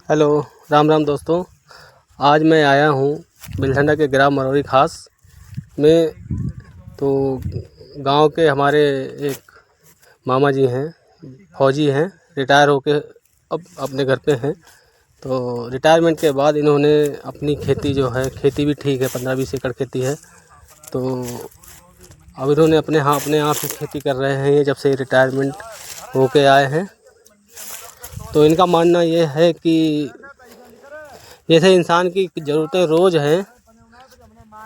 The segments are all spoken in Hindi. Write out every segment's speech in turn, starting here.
हेलो, राम राम दोस्तों। आज मैं आया हूँ बिलठंडा के ग्राम मरौरी खास में। तो गांव के हमारे एक मामा जी हैं, फौजी हैं, रिटायर होके अब अपने घर पे हैं। तो रिटायरमेंट के बाद इन्होंने अपनी खेती जो है, खेती भी ठीक है, 15-20 एकड़ खेती है। तो अब इन्होंने अपने आप से खेती कर रहे हैं ये जब से रिटायरमेंट होके आए हैं। तो इनका मानना ये है कि जैसे इंसान की ज़रूरतें रोज़ हैं,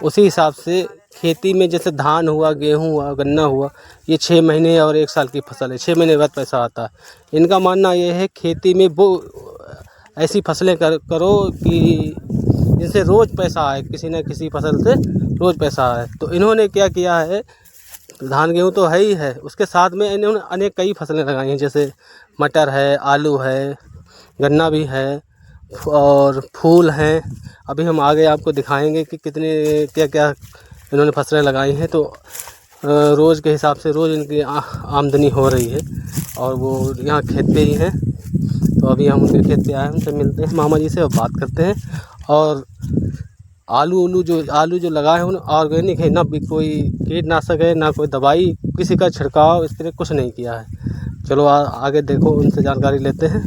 उसी हिसाब से खेती में जैसे धान हुआ, गेहूँ हुआ, गन्ना हुआ, ये 6 महीने और 1 साल की फसल है, 6 महीने बाद पैसा आता है। इनका मानना ये है खेती में वो ऐसी फसलें करो कि जिनसे रोज़ पैसा आए, किसी न किसी फसल से रोज़ पैसा आए। तो इन्होंने क्या किया है, धान गेहूँ तो है ही है, उसके साथ में इन्होंने अनेक कई फसलें लगाई हैं, जैसे मटर है, आलू है, गन्ना भी है और फूल हैं। अभी हम आगे आपको दिखाएंगे कि कितने क्या क्या इन्होंने फसलें लगाई हैं। तो रोज़ के हिसाब से रोज़ इनकी आमदनी हो रही है और वो यहाँ खेत पे ही हैं। तो अभी हम उनके खेत पे आए हैं, उनसे मिलते हैं मामा जी से और बात करते हैं। और आलू जो लगाए हैं उन्हें ऑर्गेनिक है, ना भी कोई कीटनाशक है, ना कोई दवाई, किसी का छिड़काव इस तरह कुछ नहीं किया है। चलो आगे देखो, उनसे जानकारी लेते हैं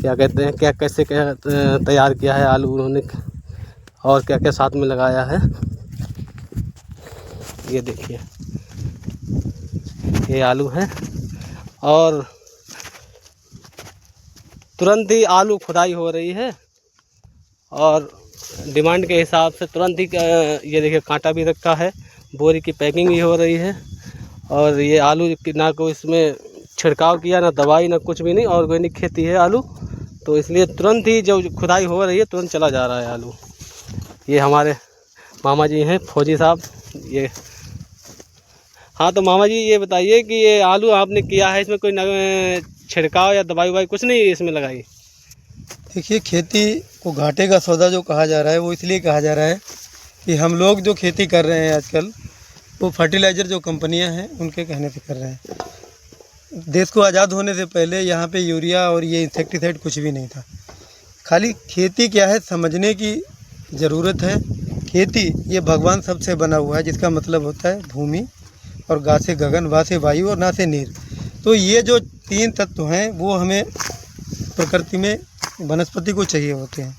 क्या कहते हैं, क्या कैसे क्या तैयार किया है आलू उन्होंने और क्या क्या साथ में लगाया है। ये देखिए, ये आलू है और तुरंत ही आलू खुदाई हो रही है और डिमांड के हिसाब से तुरंत ही ये देखिए कांटा भी रखा है, बोरी की पैकिंग भी हो रही है। और ये आलू ना कोई इसमें छिड़काव किया, ना दवाई, ना कुछ भी नहीं, ऑर्गेनिक खेती है आलू। तो इसलिए तुरंत ही जो खुदाई हो रही है तुरंत चला जा रहा है आलू। ये हमारे मामा जी हैं, फौजी साहब ये। हाँ, तो मामा जी ये बताइए कि ये आलू आपने किया है, इसमें कोई छिड़काव या दवाई ववाई कुछ नहीं इसमें लगाई? देखिए, खेती को घाटे का सौदा जो कहा जा रहा है वो इसलिए कहा जा रहा है कि हम लोग जो खेती कर रहे हैं आजकल, वो फर्टिलाइज़र जो कंपनियां हैं उनके कहने पे कर रहे हैं। देश को आज़ाद होने से पहले यहाँ पे यूरिया और ये इंसेक्टिसाइड कुछ भी नहीं था। खाली खेती क्या है समझने की ज़रूरत है। खेती ये भगवान सबसे बना हुआ है, जिसका मतलब होता है भूमि, और गा से गगन, वा से वायु और ना से नीर। तो ये जो 3 तत्व हैं वो हमें प्रकृति में वनस्पति को चाहिए होते हैं।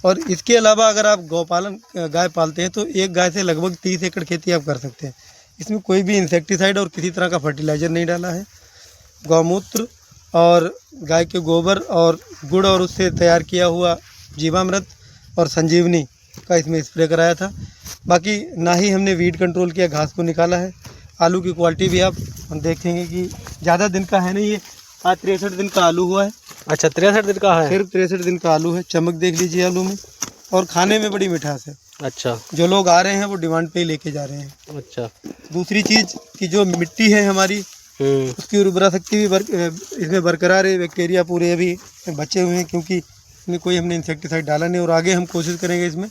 और इसके अलावा अगर आप गौपालन गाय पालते हैं तो एक गाय से लगभग 30 एकड़ खेती आप कर सकते हैं। इसमें कोई भी इंसेक्टिसाइड और किसी तरह का फर्टिलाइज़र नहीं डाला है। गौमूत्र और गाय के गोबर और गुड़ और उससे तैयार किया हुआ जीवामृत और संजीवनी का इसमें स्प्रे कराया था। बाकी ना ही हमने वीड कंट्रोल किया, घास को निकाला है। आलू की क्वालिटी भी आप देखेंगे कि ज़्यादा दिन का है नहीं, ये आज 63 दिन का आलू हुआ है। अच्छा, 63 दिन का है? सिर्फ 63 दिन का आलू है। चमक देख लीजिए आलू में, और खाने में बड़ी मिठास है। अच्छा, जो लोग आ रहे हैं वो डिमांड पे ही लेके जा रहे हैं। अच्छा। दूसरी चीज़ कि जो मिट्टी है हमारी, उसकी उर्वरा शक्ति भी इसमें बरकरार है। बैक्टीरिया पूरे अभी बचे हुए हैं, क्योंकि इसमें कोई हमने इंसेक्टिसाइड डाला नहीं। और आगे हम कोशिश करेंगे इसमें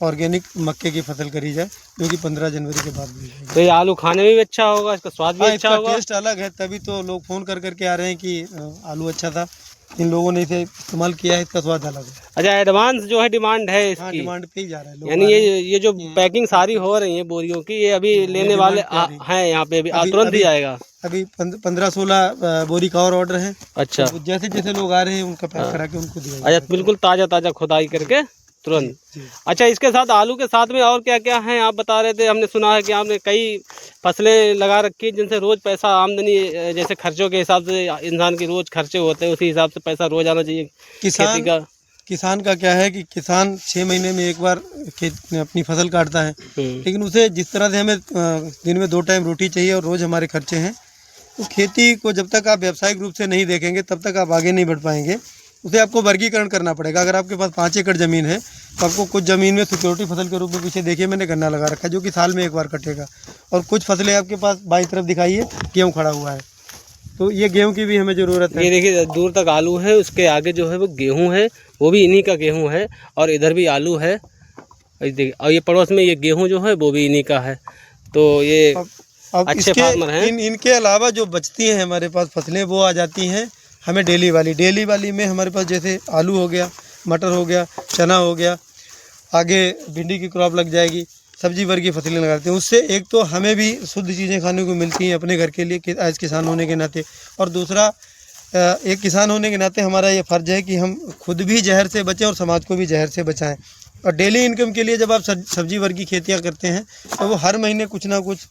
ऑर्गेनिक मक्के की फसल करी जाए, जो कि 15 जनवरी के बाद भी। तो ये आलू खाने में भी अच्छा होगा, इसका स्वाद भी अच्छा होगा? टेस्ट अलग है, तभी तो लोग फ़ोन कर करके आ रहे हैं कि आलू अच्छा था, इन लोगों ने इसे इस्तेमाल किया है, इसका स्वाद अलग है। अच्छा, एडवांस जो है डिमांड है इसकी? हाँ, डिमांड पे ही जा रहा है। यानी ये जो पैकिंग सारी हो रही है बोरियों की, ये अभी लेने वाले हैं यहाँ पे, अभी तुरंत ही आएगा? अभी 15-16 बोरी का और ऑर्डर है। अच्छा, तो जैसे जैसे लोग आ रहे हैं उनका पैक करा के उनको दिया। अच्छा, बिल्कुल ताज़ा ताज़ा खुदाई करके तुरंत। अच्छा, इसके साथ आलू के साथ में और क्या क्या हैं आप बता रहे थे? हमने सुना है कि आपने कई फसलें लगा रखी हैं जिनसे रोज़ पैसा आमदनी, जैसे खर्चों के हिसाब से इंसान की रोज़ खर्चे होते हैं, उसी हिसाब से पैसा रोज़ आना चाहिए किसान का क्या है कि किसान 6 महीने में एक बार अपनी फसल काटता है, लेकिन उसे जिस तरह से हमें दिन में 2 टाइम रोटी चाहिए और रोज़ हमारे खर्चे हैं, तो खेती को जब तक आप व्यावसायिक रूप से नहीं देखेंगे तब तक आप आगे नहीं बढ़ पाएंगे। उसे आपको वर्गीकरण करना पड़ेगा। अगर आपके पास 5 एकड़ ज़मीन है तो आपको कुछ ज़मीन में सिक्योरिटी फसल के रूप में, पीछे देखिए मैंने गन्ना लगा रखा है जो कि साल में एक बार कटेगा, और कुछ फसलें आपके पास बाईं तरफ दिखाइए गेहूँ खड़ा हुआ है, तो ये गेहूँ की भी हमें ज़रूरत है। ये देखिए दूर तक आलू है, उसके आगे जो है वो गेहूँ है, वो भी इन्हीं का गेहूँ है, और इधर भी आलू है, और ये पड़ोस में ये गेहूँ जो है वो भी इन्हीं का है। तो ये अब अच्छे फार्मर हैं। इनके अलावा जो बचती हैं हमारे पास फसलें, वो आ जाती हैं हमें डेली वाली में हमारे पास, जैसे आलू हो गया, मटर हो गया, चना हो गया, आगे भिंडी की क्रॉप लग जाएगी, सब्जी वर्गीय फसलें लगाते हैं। उससे एक तो हमें भी शुद्ध चीज़ें खाने को मिलती हैं अपने घर के लिए एज किसान होने के नाते, और दूसरा एक किसान होने के नाते हमारा ये फ़र्ज़ है कि हम खुद भी जहर से बचें और समाज को भी जहर से बचाएं। और डेली इनकम के लिए जब आप सब्जी वर्गीय खेतियाँ करते हैं तो वो हर महीने कुछ ना कुछ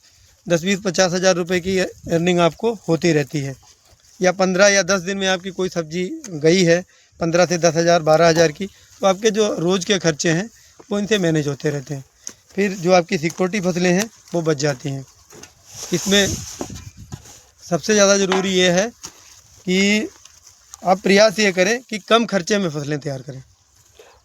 10-20-50 हज़ार रुपये की अर्निंग आपको होती रहती है, या 15 या 10 दिन में आपकी कोई सब्जी गई है 15 से 10 हज़ार 12 हज़ार की, तो आपके जो रोज़ के खर्चे हैं वो इनसे मैनेज होते रहते हैं। फिर जो आपकी सिक्योरिटी फसलें हैं वो बच जाती हैं। इसमें सबसे ज़्यादा ज़रूरी ये है कि आप प्रयास ये करें कि कम खर्चे में फसलें तैयार करें।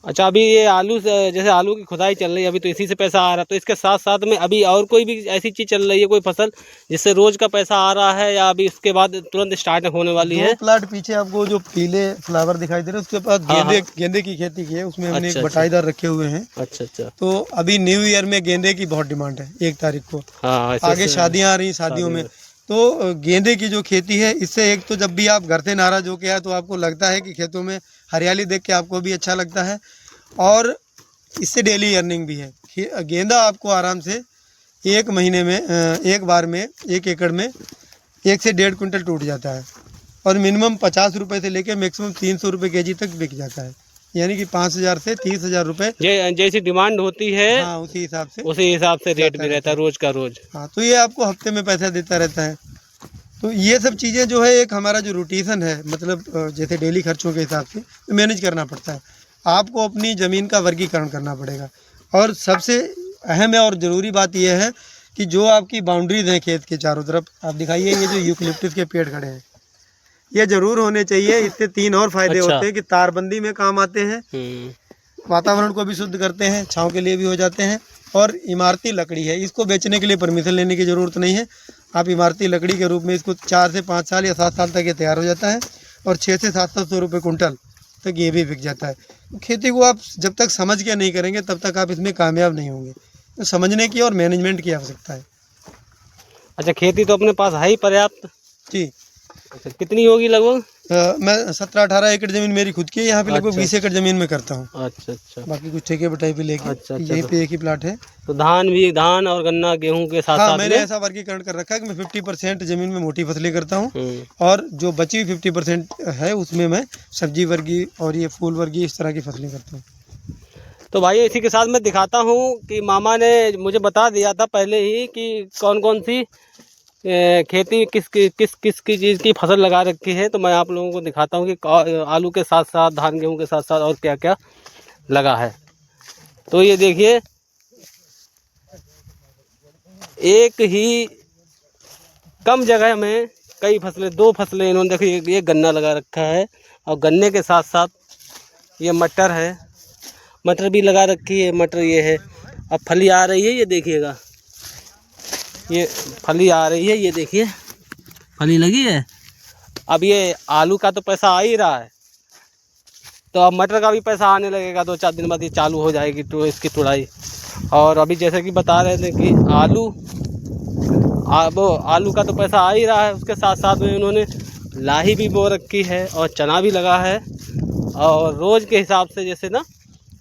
अच्छा, अभी ये आलू जैसे आलू की खुदाई चल रही है अभी, तो इसी से पैसा आ रहा है, तो इसके साथ साथ में अभी और कोई भी ऐसी चीज़ चल रही है, कोई फसल जिससे रोज़ का पैसा आ रहा है, या अभी इसके बाद तुरंत स्टार्ट होने वाली है? 2 प्लाट पीछे आपको जो पीले फ्लावर दिखाई दे रहे हैं उसके पास गेंदे की खेती की है, उसमें हमने एक बटाईदार रखे हुए हैं। अच्छा। तो अभी न्यू ईयर में गेंदे की बहुत डिमांड है 1 तारीख को। आगे शादियाँ आ रही, शादियों में तो गेंदे की जो खेती है, इससे एक तो जब भी आप घर से नाराज होके आए तो आपको लगता है कि खेतों में हरियाली देख के आपको भी अच्छा लगता है, और इससे डेली अर्निंग भी है। गेंदा आपको आराम से 1 महीने में एक बार में 1 एकड़ में 1 से 1.5 कुंटल टूट जाता है, और मिनिमम 50 रुपये से लेकर मैक्सिमम 300 रुपये केजी तक बिक जाता है, यानी कि 5,000 से 30,000 रुपये जैसी डिमांड होती है। हाँ, उसी हिसाब से रेट भी रहता है रोज़ का रोज़। हाँ, तो ये आपको हफ्ते में पैसा देता रहता है। तो ये सब चीज़ें जो है एक हमारा जो रूटीन है, मतलब जैसे डेली खर्चों के हिसाब से मैनेज करना पड़ता है। आपको अपनी ज़मीन का वर्गीकरण करना पड़ेगा, और सबसे अहम है और ज़रूरी बात यह है कि जो आपकी बाउंड्रीज हैं खेत के चारों तरफ, आप दिखाइए ये जो यूकलिप्टस के पेड़ खड़े हैं, ये ज़रूर होने चाहिए। इससे 3 और फायदे होते हैं कि तारबंदी में काम आते हैं, वातावरण को भी शुद्ध करते हैं, छांव के लिए भी हो जाते हैं, और इमारती लकड़ी है, इसको बेचने के लिए परमिशन लेने की ज़रूरत नहीं है। आप इमारती लकड़ी के रूप में इसको 4 से 5 साल या 7 साल तक ये तैयार हो जाता है, और 6 से 700 रुपये कुंटल तक ये भी बिक जाता है। तो खेती को आप जब तक समझ के नहीं करेंगे तब तक आप इसमें कामयाब नहीं होंगे। तो समझने की और मैनेजमेंट की आवश्यकता है। अच्छा, खेती तो अपने पास है ही पर्याप्त जी। अच्छा, कितनी होगी लगभग? मैं 17-18 एकड़ ज़मीन मेरी खुद की है, यहाँ पे लगभग 20 एकड़ ज़मीन में करता हूँ। अच्छा। बाकी कुछ ठेके बटाई पे लेके। यहीं पे एक ही प्लाट है। तो धान और गन्ना गेहूं के साथ हाँ, साथ मैंने ऐसा वर्गीकरण कर रखा है कि मैं 50% ज़मीन में मोटी फसलें करता हूँ, और जो बची 50% है उसमें मैं सब्जी वर्गीय और ये फूल वर्गीय इस तरह की फसलें करता हूँ। तो भाई इसी के साथ मैं दिखाता हूँ कि मामा ने मुझे बता दिया था पहले ही कि कौन कौन सी खेती किस की चीज़ की फसल लगा रखी है। तो मैं आप लोगों को दिखाता हूँ कि आलू के साथ साथ, धान गेहूँ के साथ साथ और क्या क्या लगा है। तो ये देखिए, एक ही कम जगह में कई फसलें, 2 फसलें इन्होंने, देखिए ये गन्ना लगा रखा है, और गन्ने के साथ साथ ये मटर है, मटर भी लगा रखी है। मटर ये है, अब फली आ रही है, ये देखिएगा, ये फली आ रही है, ये देखिए फली लगी है। अब ये आलू का तो पैसा आ ही रहा है, तो अब मटर का भी पैसा आने लगेगा, 2-4 दिन बाद ये चालू हो जाएगी तो इसकी तुड़ाई। और अभी जैसे कि बता रहे थे कि आलू का तो पैसा आ ही रहा है, उसके साथ साथ में उन्होंने लाही भी बो रखी है और चना भी लगा है। और रोज़ के हिसाब से जैसे ना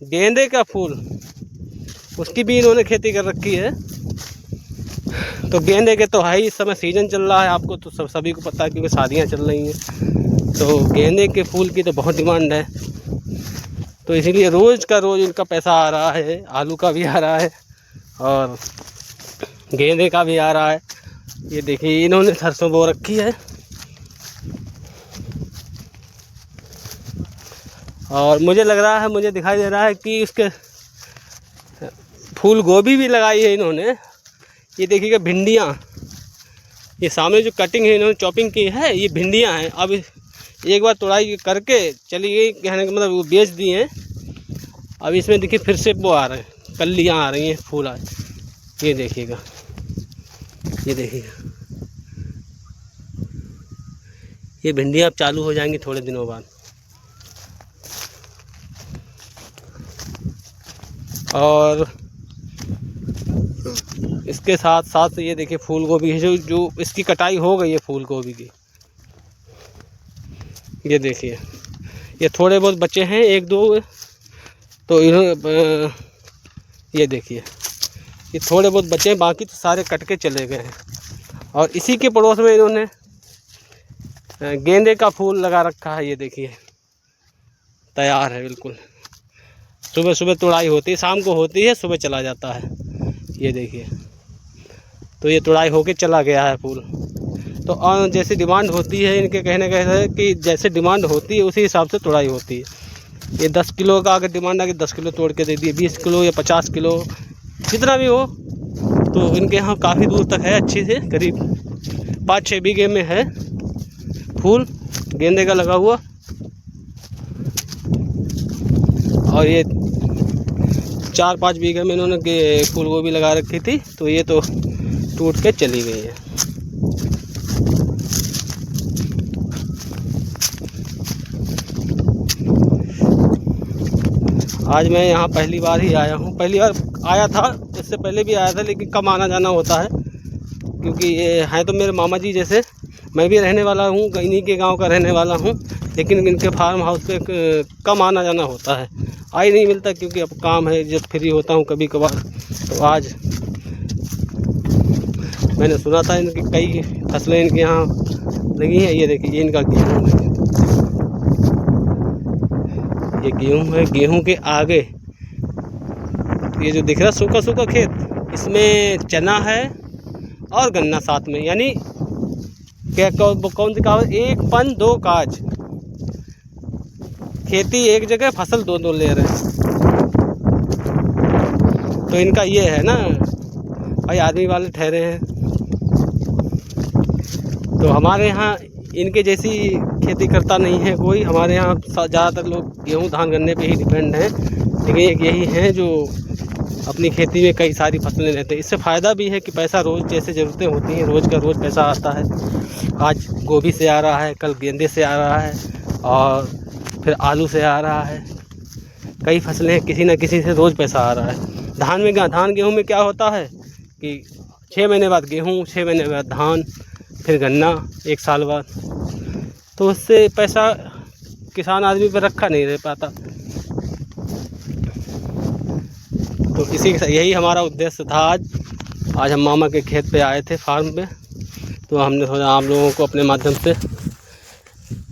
गेंदे का फूल, उसकी भी इन्होंने खेती कर रखी है। तो गेंदे के तो है ही, इस समय सीज़न चल रहा है, आपको तो सभी को पता है क्योंकि शादियां चल रही हैं। तो गेंदे के फूल की तो बहुत डिमांड है, तो इसीलिए रोज़ का रोज़ इनका पैसा आ रहा है। आलू का भी आ रहा है और गेंदे का भी आ रहा है। ये देखिए इन्होंने सरसों बो रखी है, और मुझे लग रहा है, मुझे दिखाई दे रहा है कि उसके फूल गोभी भी लगाई है इन्होंने। ये देखिएगा भिंडियाँ, ये सामने जो कटिंग है इन्होंने चॉपिंग की है, ये भिंडियाँ हैं। अब एक बार तोड़ाई करके चली गई, कहने का मतलब वो बेच दी हैं। अब इसमें देखिए फिर से वो आ रहे हैं, कलियाँ आ रही हैं, फूल आ रहे हैं। ये देखिएगा, ये देखिएगा, ये भिंडियाँ अब चालू हो जाएंगी थोड़े दिनों बाद। और इसके साथ साथ ये देखिए फूल गोभी है, जो इसकी कटाई हो गई है फूल गोभी की। ये देखिए ये थोड़े बहुत बचे हैं, एक दो, तो इन्होंने ये देखिए ये थोड़े बहुत बचे हैं, बाकी तो सारे कट के चले गए हैं। और इसी के पड़ोस में इन्होंने गेंदे का फूल लगा रखा है, ये देखिए तैयार है बिल्कुल। सुबह सुबह तुड़ाई होती है, शाम को होती है, सुबह चला जाता है, ये देखिए। तो ये तुड़ाई होके चला गया है फूल। तो जैसे डिमांड होती है, इनके कहने का है कि जैसे डिमांड होती है उसी हिसाब से तुड़ाई होती है। ये 10 किलो का अगर डिमांड आ कि 10 किलो तोड़ के दे दिए, 20 किलो या 50 किलो जितना भी हो। तो इनके यहाँ काफ़ी दूर तक है, अच्छी से करीब 5-6 बीघे में है फूल गेंदे का लगा हुआ। और ये 4-5 बीघे में इन्होंने फूल गोभी लगा रखी थी, तो ये तो टूट के चली गई है। आज मैं यहाँ पहली बार ही आया हूँ, पहली बार आया था, इससे पहले भी आया था, लेकिन कम आना जाना होता है क्योंकि ये हैं तो मेरे मामा जी जैसे। मैं भी रहने वाला हूँ, इन्हीं के गांव का रहने वाला हूँ, लेकिन इनके फार्म हाउस पे कम आना जाना होता है, आ ही नहीं मिलता क्योंकि अब काम है। जब फ्री होता हूँ कभी कभार, तो आज मैंने सुना था इनकी कई फसलें इनके यहाँ लगी हैं। ये देखिए ये इनका गेहूँ है, ये गेहूँ है। गेहूँ के आगे ये जो दिख रहा है सूखा सूखा खेत, इसमें चना है और गन्ना साथ में, यानी क्या कौन सी कहावत, एक पन दो काज। खेती एक जगह, फसल दो ले रहे हैं। तो इनका ये है ना भाई, आदमी वाले ठहरे हैं। तो हमारे यहाँ इनके जैसी खेती करता नहीं है कोई। हमारे यहाँ ज़्यादातर लोग गेहूँ धान गन्ने पे ही डिपेंड हैं, लेकिन एक यही हैं जो अपनी खेती में कई सारी फसलें लेते हैं। इससे फ़ायदा भी है कि पैसा रोज़ जैसे ज़रूरतें होती हैं, रोज़ का रोज़ पैसा आता है। आज गोभी से आ रहा है, कल गेंदे से आ रहा है, और फिर आलू से आ रहा है। कई फसलें किसी न किसी से रोज़ पैसा आ रहा है। धान गेहूँ में क्या होता है कि 6 महीने बाद गेहूँ, 6 महीने बाद धान, फिर गन्ना 1 साल बाद। तो उससे पैसा किसान आदमी पर रखा नहीं रह पाता। तो इसी के यही हमारा उद्देश्य था। आज हम मामा के खेत पे आए थे, फार्म पे। तो हमने सोचा आप लोगों को अपने माध्यम से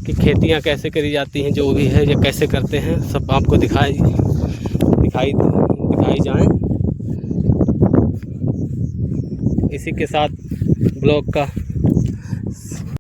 कि खेतियाँ कैसे करी जाती हैं, जो भी है या कैसे करते हैं, सब आपको दिखाई जाएं। इसी के साथ ब्लॉग का